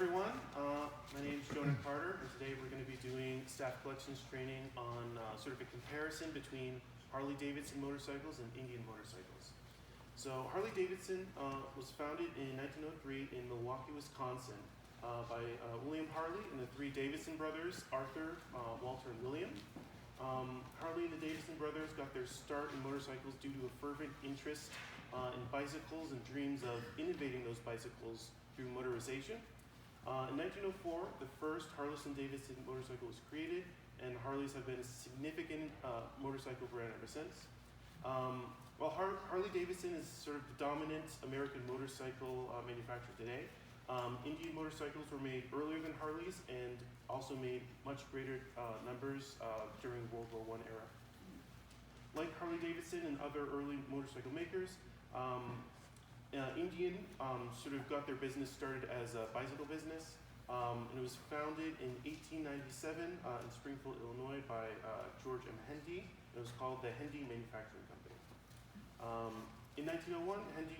everyone. My name is Jonah and today we're going to be doing staff collections training on sort of a comparison between Harley Davidson motorcycles and Indian motorcycles. So Harley Davidson was founded in 1903 in Milwaukee, Wisconsin by William Harley and the three Davidson brothers, Arthur, Walter, and William. Harley and the Davidson brothers got their start in motorcycles due to a fervent interest in bicycles and dreams of innovating those bicycles through motorization. In 1904, the first Harley-Davidson motorcycle was created, and Harleys have been a significant motorcycle brand ever since. While Harley-Davidson is sort of the dominant American motorcycle manufacturer today, Indian motorcycles were made earlier than Harleys and also made much greater numbers during World War I era. Like Harley-Davidson and other early motorcycle makers, Indian sort of got their business started as a bicycle business, and it was founded in 1897 in Springfield, Illinois by George M. Hendy. It was called the Hendy Manufacturing Company. In 1901, Hendy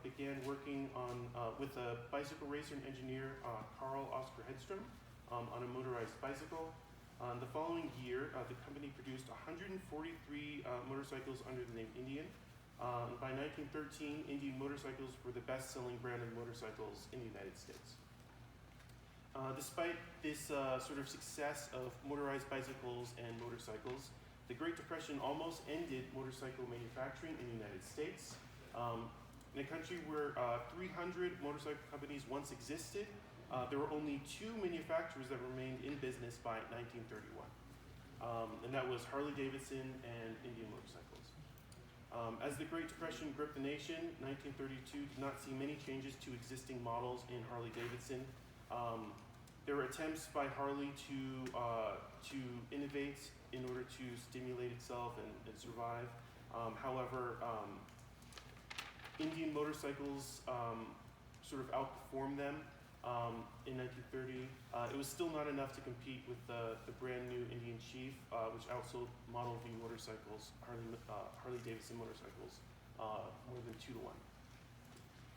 began working with a bicycle racer and engineer, Carl Oscar Hedstrom, on a motorized bicycle. The following year, the company produced 143 motorcycles under the name Indian. By 1913, Indian motorcycles were the best-selling brand of motorcycles in the United States. Despite this sort of success of motorized bicycles and motorcycles, the Great Depression almost ended motorcycle manufacturing in the United States. In a country where 300 motorcycle companies once existed, there were only two manufacturers that remained in business by 1931, and that was Harley-Davidson and Indian motorcycles. As the Great Depression gripped the nation, 1932 did not see many changes to existing models in Harley-Davidson. There were attempts by Harley to innovate in order to stimulate itself and survive. However, Indian motorcycles sort of outperformed them in 1930. It was still not enough to compete with the brand new Indian Chief, which outsold Model V motorcycles, Harley-Davidson motorcycles, more than 2 to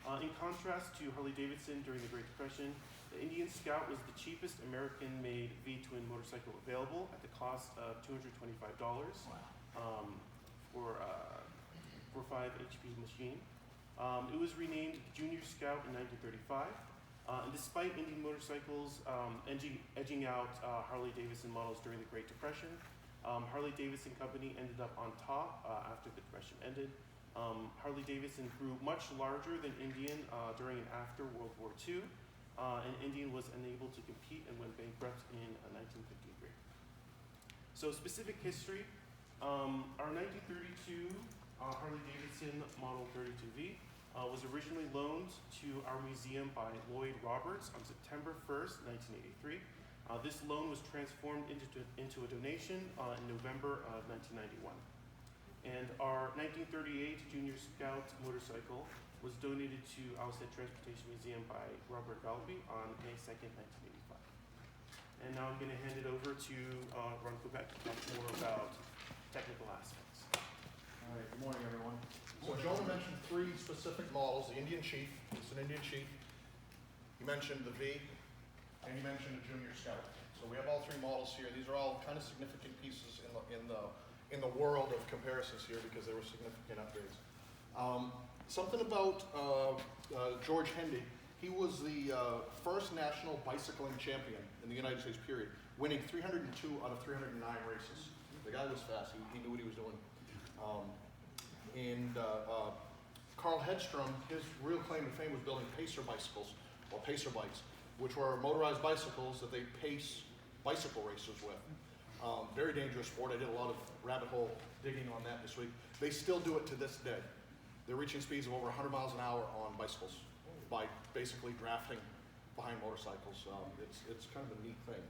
1. In contrast to Harley-Davidson during the Great Depression, the Indian Scout was the cheapest American-made V-twin motorcycle available at the cost of $225 for a 5 HP machine. It was renamed the Junior Scout in 1935. And despite Indian motorcycles edging out Harley-Davidson models during the Great Depression, Harley-Davidson Company ended up on top after the Depression ended. Harley-Davidson grew much larger than Indian during and after World War II, and Indian was unable to compete and went bankrupt in 1953. So specific history, our 1932 Harley-Davidson Model 32V was originally loaned to our museum by Lloyd Roberts on September 1st, 1983. This loan was transformed into a donation in November of 1991. And our 1938 Junior Scout motorcycle was donated to Alstead Transportation Museum by Robert Galby on May 2nd, 1985. And now I'm going to hand it over to Ron Quebec to talk more about technical aspects. All right, good morning, everyone. So Jonah mentioned 3 specific models. The Indian Chief, it's an Indian Chief. He mentioned the V, and he mentioned the Junior Scout. So we have all 3 models here. These are all kind of significant pieces in the world of comparisons here because they were significant upgrades. Something about George Hendy. He was the first national bicycling champion in the United States, period, winning 302 out of 309 races. The guy was fast. He knew what he was doing. Carl Hedstrom, his real claim to fame was building pacer bicycles, or pacer bikes, which were motorized bicycles that they pace bicycle racers with. Very dangerous sport. I did a lot of rabbit hole digging on that this week. They still do it to this day. They're reaching speeds of over 100 miles an hour on bicycles by basically drafting behind motorcycles. It's kind of a neat thing.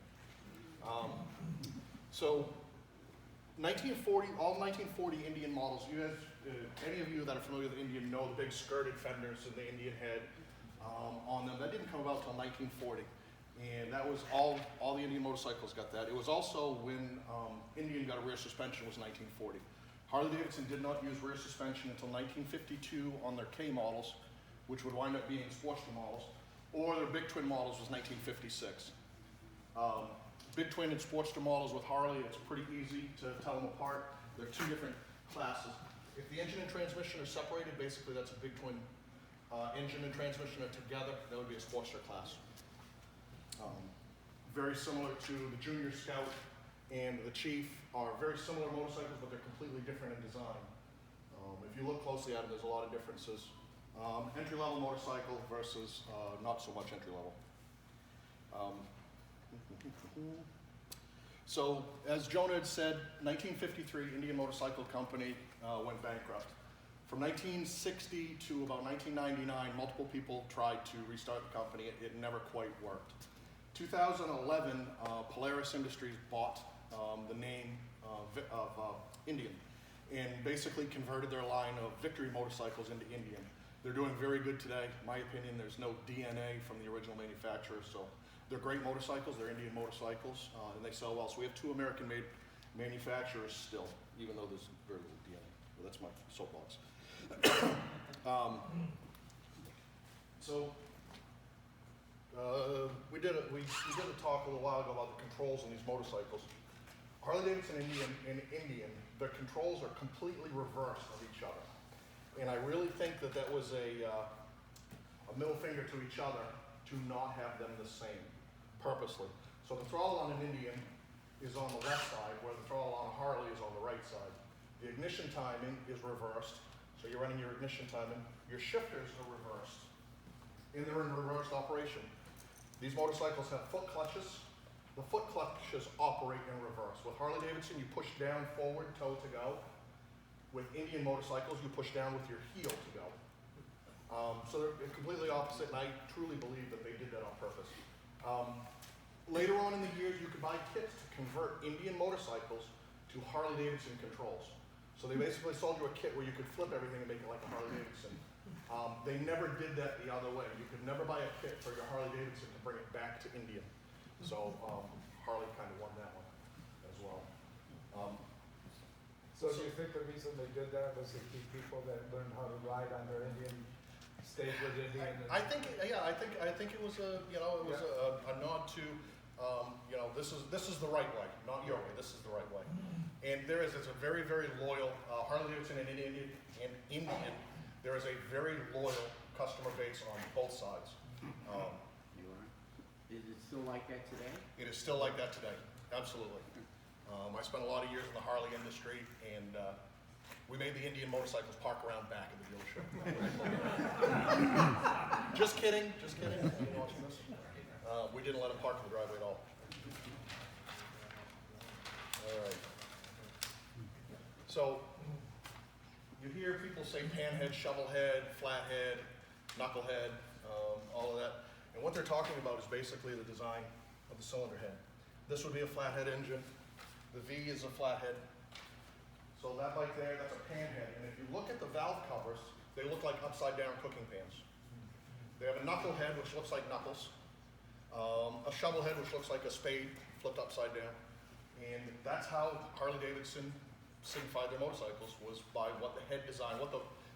So 1940, all 1940 Indian models, you guys, any of you that are familiar with Indian know the big skirted fenders and the Indian head on them. That didn't come about until 1940. And that was all the Indian motorcycles got that. It was also when Indian got a rear suspension was 1940. Harley-Davidson did not use rear suspension until 1952 on their K models, which would wind up being Sportster models. or their big twin models was 1956. Big twin and Sportster models with Harley, it's pretty easy to tell them apart. They're two different classes. If the engine and transmission are separated, basically that's a big twin. Engine and transmission are together, that would be a Sportster class. Very similar to the Junior Scout and the Chief are very similar motorcycles, but they're completely different in design. If you look closely at them, there's a lot of differences. Entry-level motorcycle versus not so much entry-level. So, as Jonah had said, 1953, Indian Motorcycle Company went bankrupt. From 1960 to about 1999, multiple people tried to restart the company. It never quite worked. 2011, Polaris Industries bought the name of Indian and basically converted their line of Victory motorcycles into Indian. They're doing very good today. In my opinion, there's no DNA from the original manufacturer, so they're great motorcycles. They're Indian motorcycles, and they sell well. So we have 2 American-made manufacturers still, even though there's very little DNA. Well, that's my soapbox. We did a talk a little while ago about the controls on these motorcycles. Harley Davidson and Indian, their controls are completely reversed of each other. And I really think that that was a middle finger to each other to not have them the same, purposely. So the throttle on an Indian is on the left side, where the throttle on a Harley is on the right side. The ignition timing is reversed, so you're running your ignition timing. Your shifters are reversed, and they're in reversed operation. These motorcycles have foot clutches. The foot clutches operate in reverse. With Harley Davidson, you push down, forward, toe to go. With Indian motorcycles, you push down with your heel to go. So they're completely opposite, and I truly believe that they did that on purpose. Later on in the years, you could buy kits to convert Indian motorcycles to Harley Davidson controls. So they basically sold you a kit where you could flip everything and make it like a Harley Davidson. They never did that the other way. You could never buy a kit for your Harley Davidson to bring it back to Indian. So Harley kind of won that one as well. So do you think the reason they did that was to keep people that learned how to ride on their Indian, stayed with Indian? I think it was a nod to this is the right way, not your way. This is the right way. And it's a very, very loyal Harley Davidson and Indian. There is a very loyal customer base on both sides. Is it still like that today? It is still like that today, absolutely. I spent a lot of years in the Harley industry, and we made the Indian motorcycles park around back of the dealership. Just kidding. Are you watching this? We didn't let them park in the driveway at all. All right. So, you hear people say panhead, shovelhead, flathead, knucklehead, all of that. And what they're talking about is basically the design of the cylinder head. This would be a flathead engine. The V is a flathead. So that bike there, that's a panhead. And if you look at the valve covers, they look like upside down cooking pans. They have a knucklehead, which looks like knuckles. A shovelhead, which looks like a spade flipped upside down. And that's how Harley Davidson signified their motorcycles, was by what the head design,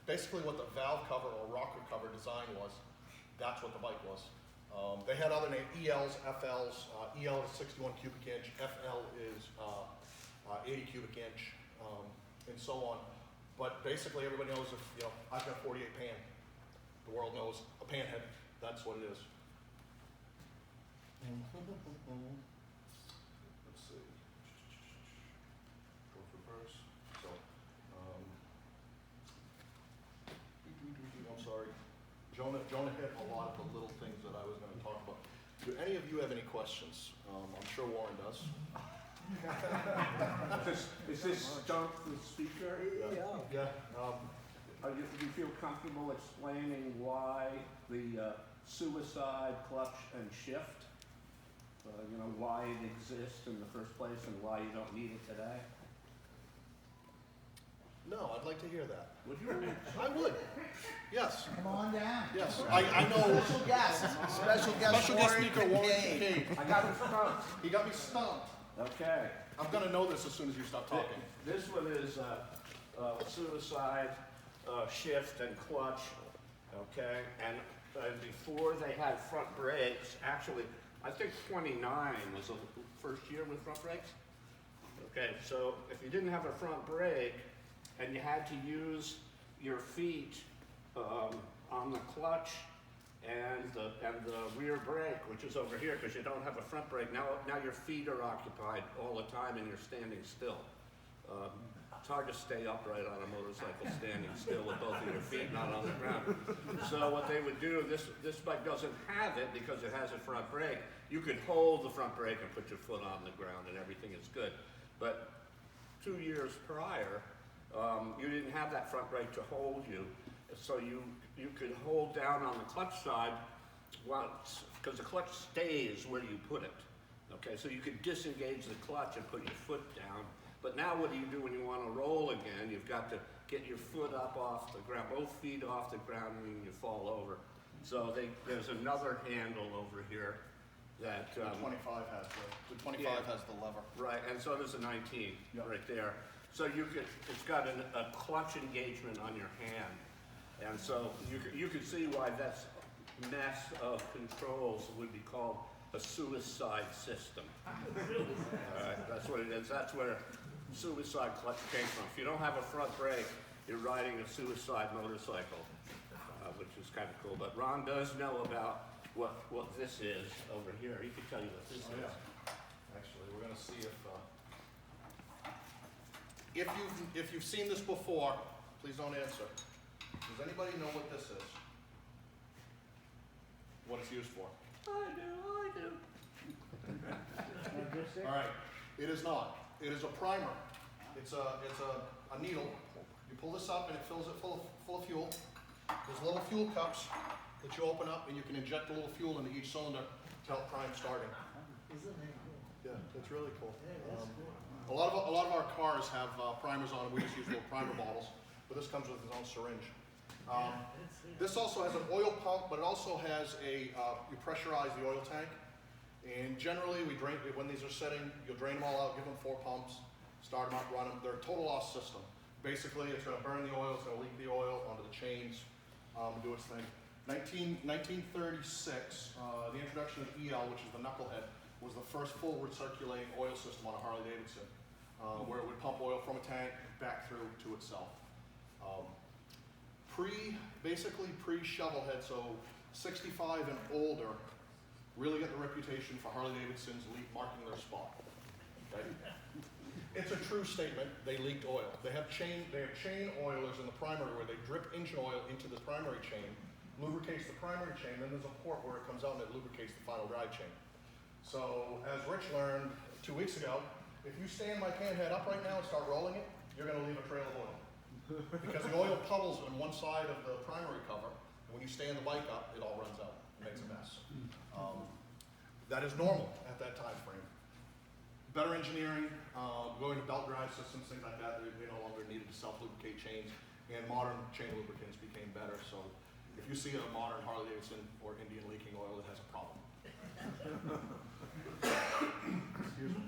basically what the valve cover or rocker cover design was. That's what the bike was. They had other names, ELs, FLs. EL is 61 cubic inch, FL is 80 cubic inch, and so on. But basically, everybody knows if I've got 48 pan. The world knows a pan head. That's what it is. Let's see. Go for reverse. So, I'm sorry. Jonah hit a lot of the little things that I was going to talk about. Do any of you have any questions? I'm sure Warren does. Is this Stump the speaker? Yeah. Do you feel comfortable explaining why the suicide clutch and shift, why it exists in the first place and why you don't need it today? No, I'd like to hear that. Would you? I would. Yes. Come on down. Yes. I know. Special guest Special guest speaker Warren Kincaid. I got it stumped. He got me stumped. Okay. I'm going to know this as soon as you stop talking. This one is suicide, shift, and clutch. Okay, and and before they had front brakes, actually, I think 29 was the first year with front brakes. Okay, so if you didn't have a front brake and you had to use your feet on the clutch and the rear brake, which is over here because you don't have a front brake, now your feet are occupied all the time and you're standing still. It's hard to stay upright on a motorcycle standing still with both of your feet not on the ground. So what they would do, this bike doesn't have it because it has a front brake. You could hold the front brake and put your foot on the ground and everything is good. But 2 years prior, you didn't have that front brake to hold you. So you could hold down on the clutch side because the clutch stays where you put it. Okay, so you could disengage the clutch and put your foot down. But now what do you do when you want to roll again? You've got to get your foot up off the ground, both feet off the ground when you fall over. So there's another handle over here that... The 25 has the lever. Right, and so does the 19 right there. So it's got a clutch engagement on your hand. And so you can see why that mess of controls would be called a suicide system. All right, that's what it is. That's where suicide clutch came from. If you don't have a front brake, you're riding a suicide motorcycle, which is kind of cool. But Ron does know about what this is over here. He can tell you what this is. Yeah. Actually, we're going to see if you've seen this before, please don't answer. Does anybody know what this is? What it's used for? I do. All right. It is not. It is a primer. It's a needle. You pull this up and it fills it full of fuel. There's little fuel cups that you open up and you can inject a little fuel into each cylinder to help prime starting. Isn't that cool? Yeah, it's really cool. Yeah, that's cool. A lot of our cars have primers on them. We just use little primer bottles, but this comes with its own syringe. This also has an oil pump, but it also has you pressurize the oil tank. And generally, when these are sitting, you'll drain them all out, give them 4 pumps, start them up, run them. They're a total loss system. Basically, it's going to burn the oil, it's going to leak the oil onto the chains, do its thing. 1936, the introduction of EL, which is the knucklehead, was the first full recirculating oil system on a Harley Davidson, where it would pump oil from a tank back through to itself. Basically pre-shovelhead, so 65 and older, really get the reputation for Harley Davidson's marking their spot. Okay? It's a true statement. They leaked oil. They have chain oilers in the primary where they drip engine oil into the primary chain, lubricates the primary chain, then there's a port where it comes out and it lubricates the final drive chain. So as Rich learned 2 weeks ago, if you stand my can head up right now and start rolling it, you're going to leave a trail of oil. Because the oil puddles on one side of the primary cover, and when you stand the bike up, it all runs out. It makes a mess. That is normal at that time frame. Better engineering, going to belt drive systems, things like that, they no longer needed to self-lubricate chains, and modern chain lubricants became better. So if you see a modern Harley Davidson or Indian leaking oil, it has a problem. Excuse me.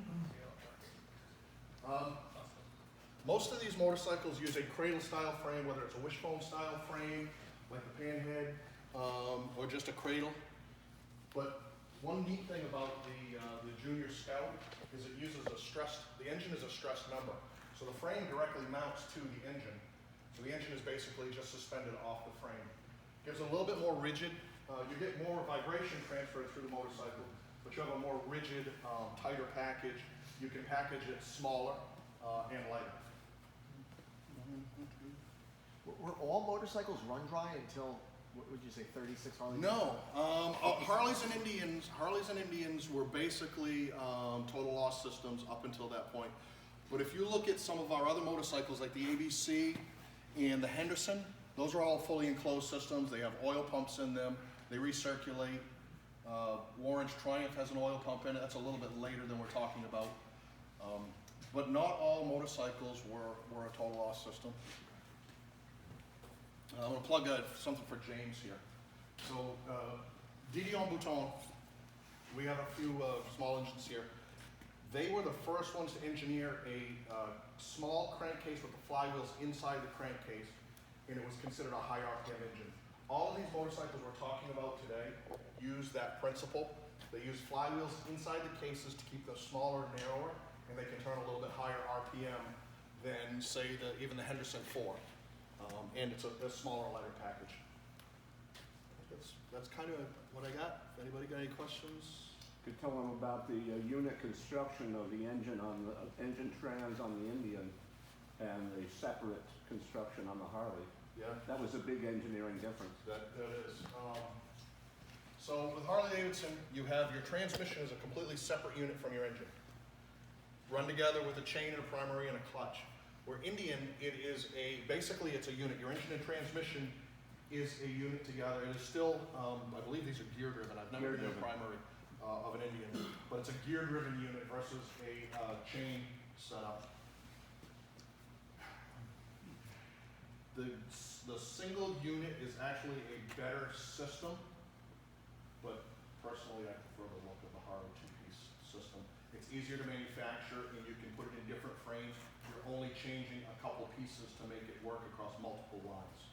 Most of these motorcycles use a cradle-style frame, whether it's a wishbone-style frame, like the Panhead, or just a cradle. But one neat thing about the Junior Scout is it uses the engine is a stressed member. So the frame directly mounts to the engine. So the engine is basically just suspended off the frame. Gives it a little bit more rigid. You get more vibration transferred through the motorcycle, but you have a more rigid, tighter package. You can package it smaller and lighter. Were all motorcycles run dry until, what would you say, 36 Harley? No, Harleys and Indians were basically total loss systems up until that point. But if you look at some of our other motorcycles like the ABC and the Henderson, those are all fully enclosed systems. They have oil pumps in them. They recirculate. Warren's Triumph has an oil pump in it. That's a little bit later than we're talking about. But not all motorcycles were a total loss system. I'm going to plug something for James here. So, Didion Bouton, we have a few small engines here. They were the first ones to engineer a small crankcase with the flywheels inside the crankcase, and it was considered a high RPM engine. All of these motorcycles we're talking about today use that principle. They use flywheels inside the cases to keep them smaller and narrower, and they can turn a little bit higher RPM than, say, even the Henderson 4. And it's a smaller, lighter package. That's kind of what I got. If anybody got any questions? Could tell them about the unit construction of the engine on the engine trans on the Indian and the separate construction on the Harley. Yeah. That was a big engineering difference. That is. So with Harley Davidson, you have your transmission is a completely separate unit from your engine. Run together with a chain and a primary and a clutch. Where Indian, basically it's a unit. Your engine and transmission is a unit together. It is still, I believe these are gear driven. I've never been a primary of an Indian, but it's a gear driven unit versus a chain setup. The single unit is actually a better system, but personally I prefer the look of the Harley two-piece system. It's easier to manufacture and you can put it in different frames. You're only changing a couple pieces to make it work across multiple lines.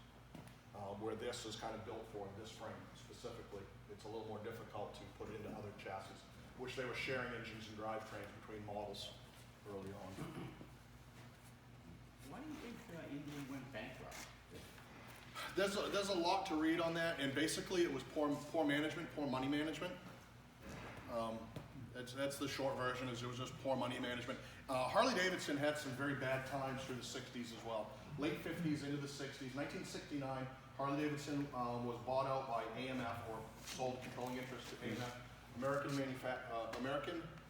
Where this is kind of built for this frame specifically, it's a little more difficult to put it into other chassis, which they were sharing engines and drivetrains between models early on. Why do you think Indian went bankrupt? There's a lot to read on that, and basically it was poor management, poor money management. That's the short version. Is it was just poor money management. Harley Davidson had some very bad times through the 60s as well. Late 50s into the 60s. 1969, Harley Davidson was bought out by AMF, or sold controlling interest to AMF, American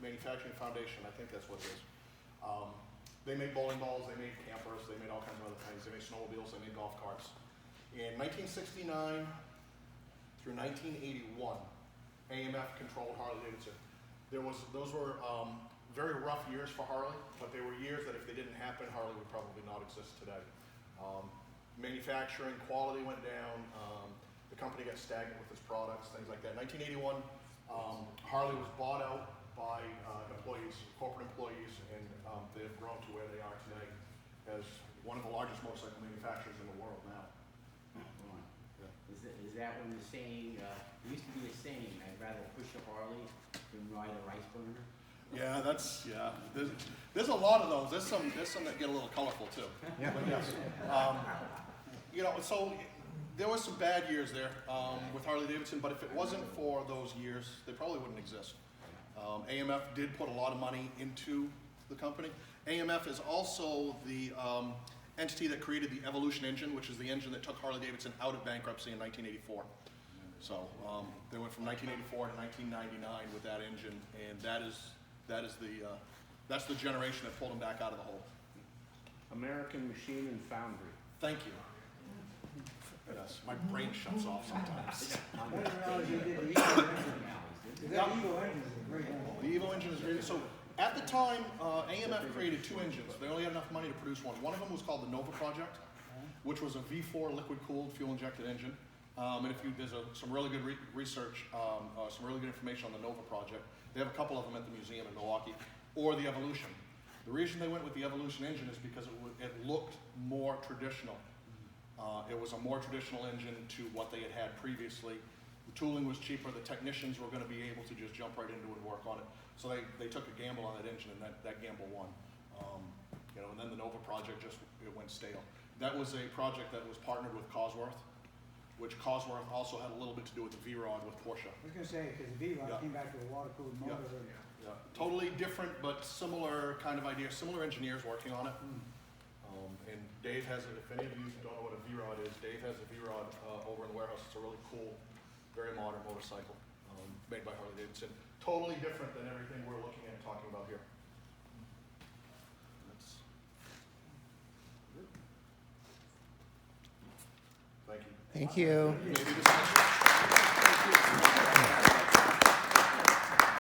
Manufacturing Foundation. I think that's what it is. They made bowling balls, they made campers, they made all kinds of other things. They made snowmobiles, they made golf carts. In 1969 through 1981, AMF controlled Harley Davidson. Those were very rough years for Harley, but they were years that if they didn't happen, Harley would probably not exist today. Manufacturing quality went down. The company got stagnant with its products, things like that. 1981, Harley was bought out by employees, corporate employees, and they've grown to where they are today as one of the largest motorcycle manufacturers in the world now. Is that when the saying, there used to be a saying, I'd rather push a Harley than ride a rice burner? Yeah, there's a lot of those. There's some that get a little colorful too. Yeah. But yes. So there was some bad years there with Harley Davidson, but if it wasn't for those years, they probably wouldn't exist. AMF did put a lot of money into the company. AMF is also the entity that created the Evolution engine, which is the engine that took Harley Davidson out of bankruptcy in 1984. So they went from 1984 to 1999 with that engine, and that's the generation that pulled them back out of the hole. American Machine and Foundry. Thank you. Yes, my brain shuts off sometimes. The Evo engine is great. So at the time, AMF created two engines. They only had enough money to produce one. One of them was called the Nova Project, which was a V4 liquid-cooled, fuel-injected engine. And there's some really good research, some really good information on the Nova Project. They have a couple of them at the museum in Milwaukee, or the Evolution. The reason they went with the Evolution engine is because it looked more traditional. It was a more traditional engine to what they had previously. The tooling was cheaper. The technicians were going to be able to just jump right into it and work on it. So they took a gamble on that engine, and that gamble won. And then the Nova Project it went stale. That was a project that was partnered with Cosworth, which Cosworth also had a little bit to do with the V-Rod with Porsche. I was going to say, because the V-Rod came back with a water-cooled motor. Yeah. Totally different, but similar kind of idea, similar engineers working on it. And Dave has it, if any of you don't know what a V-Rod is, Dave has a V-Rod over in the warehouse. It's a really cool, very modern motorcycle made by Harley Davidson. Totally different than everything we're looking at and talking about here. Thank you. Thank you. Maybe this